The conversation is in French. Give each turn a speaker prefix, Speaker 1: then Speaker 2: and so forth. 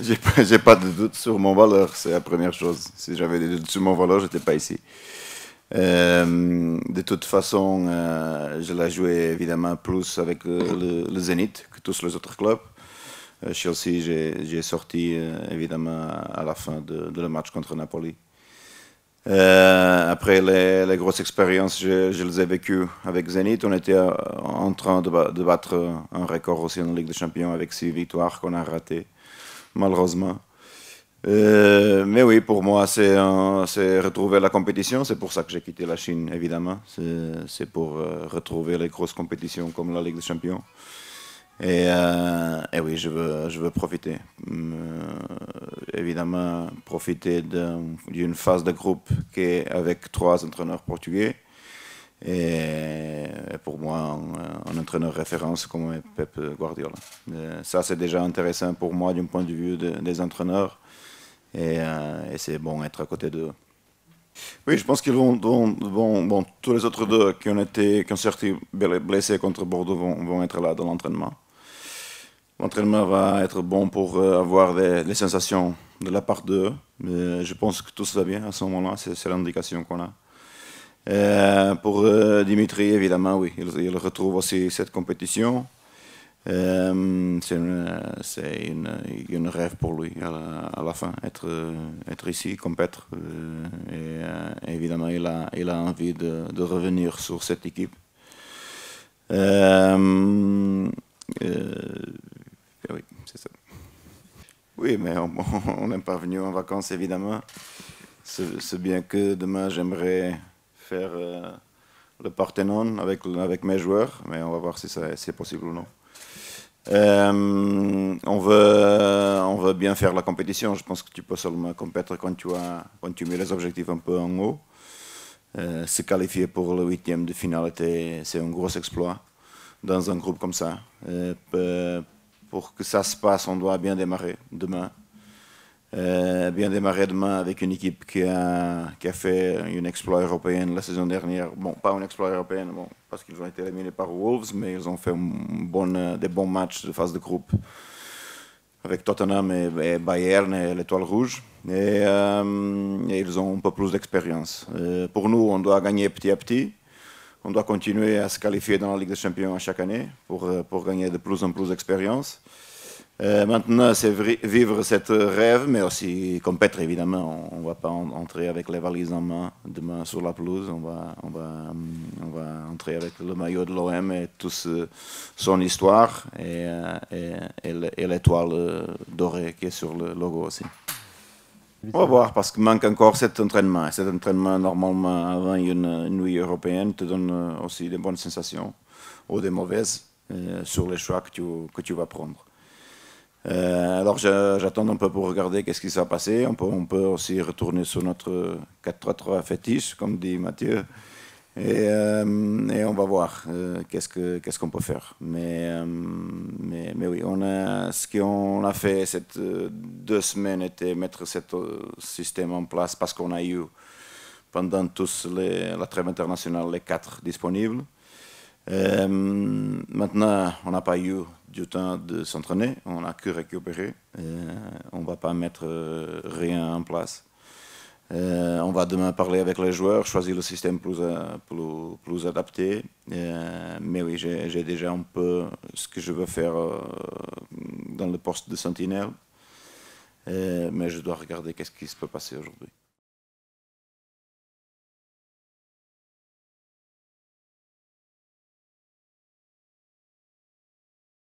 Speaker 1: J'ai pas de doute sur mon valeur, c'est la première chose. Si j'avais des doutes sur mon valeur, j'étais pas ici. De toute façon, je l'ai joué évidemment plus avec le Zénith que tous les autres clubs. Chelsea, j'ai sorti évidemment à la fin de le match contre Napoli. Après les grosses expériences, je les ai vécues avec Zenit. On était en train de battre un record aussi en Ligue des Champions avec 6 victoires qu'on a ratées, malheureusement. Mais oui, pour moi, c'est retrouver la compétition. C'est pour ça que j'ai quitté la Chine, évidemment. C'est pour retrouver les grosses compétitions comme la Ligue des Champions. Et oui, je veux profiter. Évidemment, profiter d'une phase de groupe qui est avec 3 entraîneurs portugais. Et pour moi, un entraîneur référence comme est Pep Guardiola. Ça, c'est déjà intéressant pour moi d'un point de vue des entraîneurs. Et c'est bon être à côté d'eux. Oui, je pense qu'ils bon, tous les autres deux qui ont sorti blessés contre Bordeaux vont être là dans l'entraînement. L'entraînement va être bon pour avoir des sensations de la part d'eux. Mais je pense que tout va bien à ce moment-là, c'est l'indication qu'on a. Pour Dimitri, évidemment, oui, il retrouve aussi cette compétition. C'est une rêve pour lui à la fin, être ici, compétir. Et évidemment, il a envie de revenir sur cette équipe. Oui, c'est ça. Oui, mais on n'est pas venu en vacances, évidemment. C'est bien que demain, j'aimerais faire le Parthénon avec mes joueurs, mais on va voir si c'est possible ou non. On veut bien faire la compétition. Je pense que tu peux seulement compétir quand tu mets les objectifs un peu en haut. Se qualifier pour le 8e de finale, c'est un gros exploit dans un groupe comme ça. Pour que ça se passe, on doit bien démarrer demain. Bien démarrer demain avec une équipe qui a fait un exploit européen la saison dernière. Bon, pas un exploit européen, bon, parce qu'ils ont été éliminés par Wolves, mais ils ont fait des bons matchs de phase de groupe avec Tottenham et Bayern et l'Étoile Rouge. Et ils ont un peu plus d'expérience. Pour nous, on doit gagner petit à petit. On doit continuer à se qualifier dans la Ligue des Champions à chaque année pour gagner de plus en plus d'expérience. Maintenant, c'est vivre cette rêve, mais aussi compétir, évidemment. On ne va pas entrer avec les valises en main demain sur la pelouse. On va entrer avec le maillot de l'OM et toute son histoire et l'étoile dorée qui est sur le logo aussi. On va voir, parce qu'il manque encore cet entraînement. Cet entraînement, normalement, avant une nuit européenne, te donne aussi des bonnes sensations, ou des mauvaises, sur les choix que tu vas prendre. Alors j'attends un peu pour regarder qu'est-ce qui s'est passé. On peut aussi retourner sur notre 4-3-3 fétiche, comme dit Mathieu. Et on va voir qu'est-ce qu'on peut faire. Mais oui, ce qu'on a fait ces 2 semaines était mettre ce système en place parce qu'on a eu pendant tous la trêve internationale les 4 disponibles. Maintenant, on n'a pas eu du temps de s'entraîner, on n'a que récupéré. On ne va pas mettre rien en place. On va demain parler avec les joueurs, choisir le système plus adapté. Mais oui, j'ai déjà un peu ce que je veux faire dans le poste de sentinelle. Mais je dois regarder qu'est-ce qui se peut passer aujourd'hui.